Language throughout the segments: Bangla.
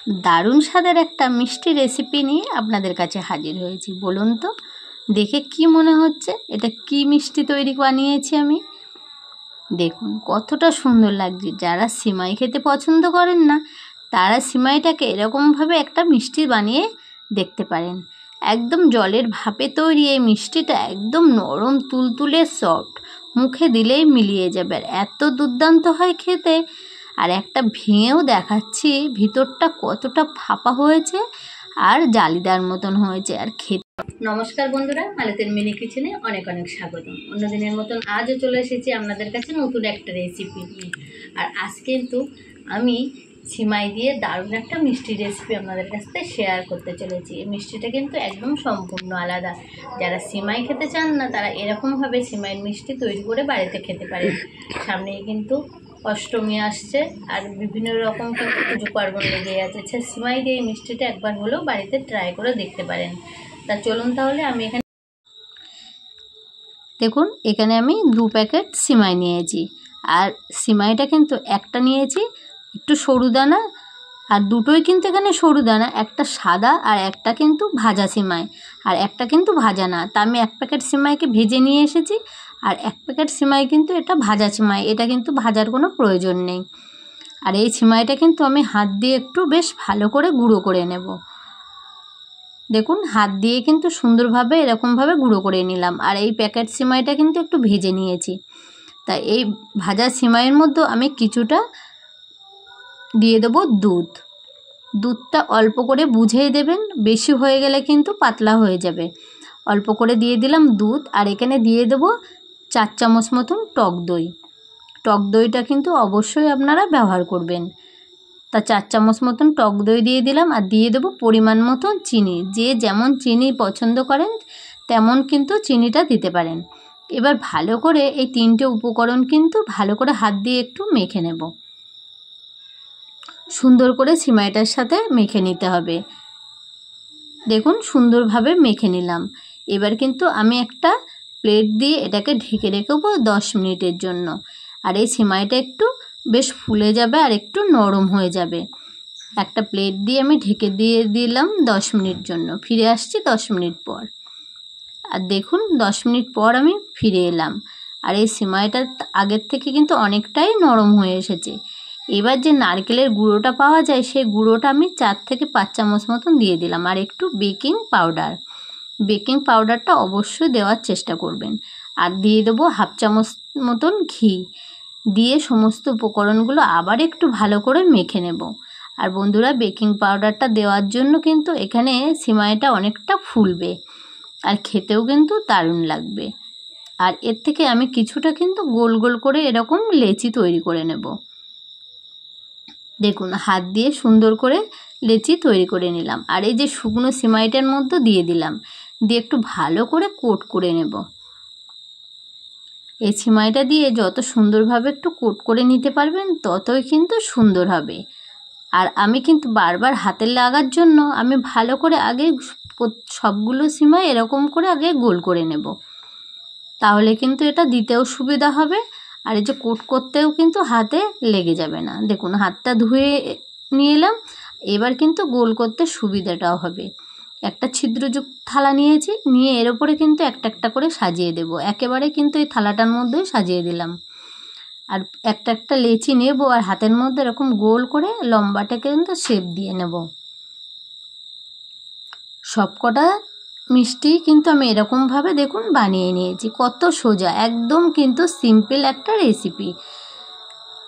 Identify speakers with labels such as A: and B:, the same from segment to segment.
A: দারুণ স্বাদের একটা মিষ্টি রেসিপি নিয়ে আপনাদের কাছে হাজির হয়েছি। বলুন তো দেখে কি মনে হচ্ছে এটা কি মিষ্টি তৈরি বানিয়েছি আমি? দেখুন কতটা সুন্দর লাগছে। যারা সিমাই খেতে পছন্দ করেন না তারা সিমাইটাকে এরকমভাবে একটা মিষ্টি বানিয়ে দেখতে পারেন। একদম জলের ভাপে তৈরি এই মিষ্টিটা একদম নরম তুলতুলে সফট, মুখে দিলেই মিলিয়ে যাবে। আর এত দুর্দান্ত হয় খেতে। আর একটা ভেঙেও দেখাচ্ছি ভিতরটা কতটা ফাঁপা হয়েছে আর জালিদার মতন হয়েছে আর খেতে। নমস্কার বন্ধুরা, মালতীর মিনি কিচেনে অনেক অনেক স্বাগতম। অন্যদিনের মতন আজও চলে এসেছি আপনাদের কাছে নতুন একটা রেসিপি নিয়ে। আর আজ কিন্তু আমি সিমাই দিয়ে দারুণ একটা মিষ্টি রেসিপি আপনাদের কাছ থেকে শেয়ার করতে চলেছি। এই মিষ্টিটা কিন্তু একদম সম্পূর্ণ আলাদা। যারা সিমাই খেতে চান না তারা এরকমভাবে সিমাইয়ের মিষ্টি তৈরি করে বাড়িতে খেতে পারেন। সামনেই কিন্তু অষ্টমী আসছে আর বিভিন্ন রকম কিন্তু পুজো পার্বণ লেগে আছে। সিমাই দিয়ে এই মিষ্টিটা একবার হলেও বাড়িতে ট্রাই করে দেখতে পারেন। তা চলুন তাহলে আমি এখানে দেখুন এখানে আমি 2 প্যাকেট সিমাই নিয়েছি। আর সিমাইটা কিন্তু একটা নিয়েছি একটু সরু দানা, আর দুটোই কিন্তু এখানে সরু দানা, একটা সাদা আর একটা কিন্তু ভাজা সিমাই, আর একটা কিন্তু ভাজা না। তা আমি 1 প্যাকেট সিমাইকে ভেজে নিয়ে এসেছি আর 1 প্যাকেট সিমাই কিন্তু এটা ভাজা সিমাই, এটা কিন্তু ভাজার কোনো প্রয়োজন নেই। আর এই সিমাইটা কিন্তু আমি হাত দিয়ে একটু বেশ ভালো করে গুঁড়ো করে নেব। দেখুন হাত দিয়ে কিন্তু সুন্দরভাবে এরকমভাবে গুঁড়ো করে নিলাম। আর এই প্যাকেট সিমাইটা কিন্তু একটু ভেজে নিয়েছি। তাই এই ভাজা সিমাইয়ের মধ্যে আমি কিছুটা দিয়ে দেবো দুধ। দুধটা অল্প করে বুঝেই দেবেন, বেশি হয়ে গেলে কিন্তু পাতলা হয়ে যাবে। অল্প করে দিয়ে দিলাম দুধ। আর এখানে দিয়ে দেবো 4 চামচ মতন টক দই। টক দইটা কিন্তু অবশ্যই আপনারা ব্যবহার করবেন। তা 4 চামচ মতন টক দই দিয়ে দিলাম। আর দিয়ে দেবো পরিমাণ মতন চিনি। যে যেমন চিনি পছন্দ করেন তেমন কিন্তু চিনিটা দিতে পারেন। এবার ভালো করে এই 3টে উপকরণ কিন্তু ভালো করে হাত দিয়ে একটু মেখে নেব। সুন্দর করে সিমাইটার সাথে মেখে নিতে হবে। দেখুন সুন্দরভাবে মেখে নিলাম। এবার কিন্তু আমি একটা প্লেট দিয়ে এটাকে ঢেকে রেখেবো 10 মিনিটের জন্য। আর এই সিমাইটা একটু বেশ ফুলে যাবে আর একটু নরম হয়ে যাবে। একটা প্লেট দিয়ে আমি ঢেকে দিয়ে দিলাম 10 মিনিট জন্য। ফিরে আসছি 10 মিনিট পর। আর দেখুন 10 মিনিট পর আমি ফিরে এলাম। আর এই সিমাইটা আগের থেকে কিন্তু অনেকটাই নরম হয়ে এসেছে। এবার যে নারকেলের গুঁড়োটা পাওয়া যায় সেই গুঁড়োটা আমি 4 থেকে 5 চামচ মতন দিয়ে দিলাম। আর একটু বেকিং পাউডারটা অবশ্যই দেওয়ার চেষ্টা করবেন। আর দিয়ে দেবো 1/2 চামচ মতন ঘি। দিয়ে সমস্ত উপকরণগুলো আবার একটু ভালো করে মেখে নেব। আর বন্ধুরা বেকিং পাউডারটা দেওয়ার জন্য কিন্তু এখানে সিমাইটা অনেকটা ফুলবে আর খেতেও কিন্তু দারুণ লাগবে। আর এর থেকে আমি কিছুটা কিন্তু গোল গোল করে এরকম লেচি তৈরি করে নেব। দেখুন হাত দিয়ে সুন্দর করে লেচি তৈরি করে নিলাম। আর এই যে শুকনো সিমাইটার মধ্যে দিয়ে দিলাম, দিয়ে একটু ভালো করে কোট করে নেব। এই সিমাইটা দিয়ে যত সুন্দরভাবে একটু কোট করে নিতে পারবেন ততই কিন্তু সুন্দর হবে। আর আমি কিন্তু বারবার হাতে লাগার জন্য আমি ভালো করে আগে সবগুলো সিমাই এরকম করে আগে গোল করে নেব। তাহলে কিন্তু এটা দিতেও সুবিধা হবে আর এই যে কোট করতেও কিন্তু হাতে লেগে যাবে না। দেখুন হাতটা ধুয়ে নিয়ে এলাম। এবার কিন্তু গোল করতে সুবিধাটাও হবে। একটা ছিদ্রযুক্ত থালা নিয়েছি, নিয়ে এর উপরে কিন্তু একটা একটা করে সাজিয়ে দেব। একেবারে কিন্তু এই থালাটার মধ্যেই সাজিয়ে দিলাম। আর একটা একটা লেচি নেব আর হাতের মধ্যে এরকম গোল করে লম্বাটাকে কিন্তু শেপ দিয়ে নেব। সবকটা মিষ্টি কিন্তু আমি এরকমভাবে দেখুন বানিয়ে নিয়েছি। কত সোজা, একদম কিন্তু সিম্পল একটা রেসিপি।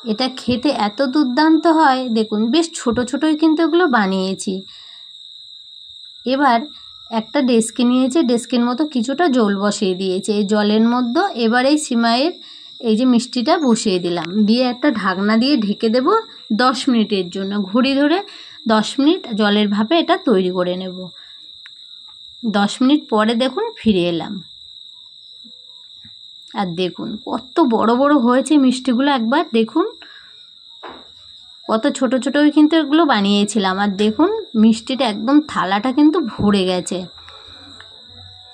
A: এটা খেতে এত দুর্দান্ত হয়। দেখুন বেশ ছোট ছোটই কিন্তু এগুলো বানিয়েছি। এবার একটা ডেস্কি নিয়েছি, ডেস্কির মতো কিছুটা জল বসিয়ে দিয়েছি। এই জলের মধ্যে এবার এই সিমাইয়ের এই যে মিষ্টিটা বসিয়ে দিলাম, দিয়ে একটা ঢাকনা দিয়ে ঢেকে দেব 10 মিনিটের জন্য। ঘড়ি ধরে 10 মিনিট জলের ভাপে এটা তৈরি করে নেব। 10 মিনিট পরে দেখুন ফিরে এলাম। আর দেখুন কত বড় বড় হয়েছে মিষ্টিগুলো, একবার দেখুন কত ছোট ছোটই কিন্তু এগুলো বানিয়েছিলাম। আর দেখুন মিষ্টিটা একদম থালাটা কিন্তু ভরে গেছে।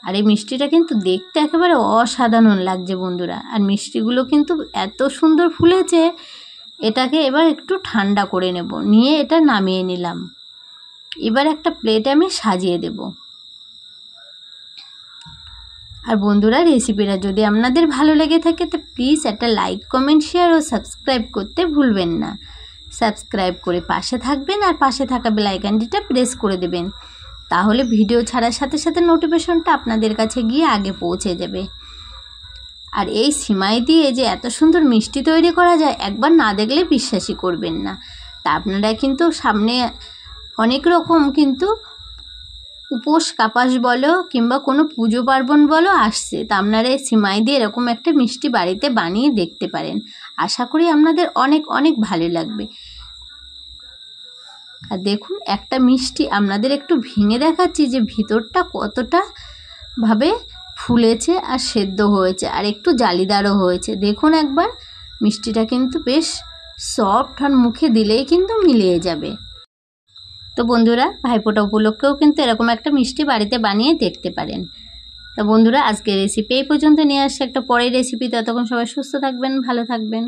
A: আর এই মিষ্টিটা কিন্তু দেখতে একেবারে অসাধারণ লাগছে বন্ধুরা। আর মিষ্টিগুলো কিন্তু এত সুন্দর ফুলেছে। এটাকে এবার একটু ঠান্ডা করে নেব, নিয়ে এটা নামিয়ে নিলাম। এবার একটা প্লেটে আমি সাজিয়ে দেব। আর বন্ধুরা, রেসিপিটা যদি আপনাদের ভালো লেগে থাকে তো প্লিজ একটা লাইক, কমেন্ট, শেয়ার ও সাবস্ক্রাইব করতে ভুলবেন না। সাবস্ক্রাইব করে পাশে থাকবেন আর পাশে থাকা বেল আইকনটিটা প্রেস করে দেবেন, তাহলে ভিডিও ছাড়ার সাথে সাথে নোটিফিকেশনটা আপনাদের কাছে গিয়ে আগে পৌঁছে যাবে। আর এই সিমাই দিয়ে যে এত সুন্দর মিষ্টি তৈরি করা যায়, একবার না দেখলে বিশ্বাসই করবেন না। তা আপনারা কিন্তু সামনে অনেক রকম কিন্তু উপোস কাপাস বলো কিংবা কোনো পুজো পার্বণ বলো আসছে, তা আপনারা এই সিমাই দিয়ে এরকম একটা মিষ্টি বাড়িতে বানিয়ে দেখতে পারেন। আশা করি আপনাদের অনেক অনেক ভালো লাগবে। আর দেখুন, একটা মিষ্টি আপনাদের একটু ভেঙে দেখাচ্ছি যে ভিতরটা কতটা ভাবে ফুলেছে আর সেদ্ধ হয়েছে আর একটু জালিদারও হয়েছে। দেখুন একবার, মিষ্টিটা কিন্তু বেশ সফট আর মুখে দিলেই কিন্তু মিলিয়ে যাবে। তো বন্ধুরা, ভাইফোঁটা উপলক্ষেও কিন্তু এরকম একটা মিষ্টি বাড়িতে বানিয়ে দেখতে পারেন। তো বন্ধুরা, আজকের রেসিপি এই পর্যন্ত নিয়ে আসছে একটা পরের রেসিপি। ততক্ষণ সবাই সুস্থ থাকবেন, ভালো থাকবেন।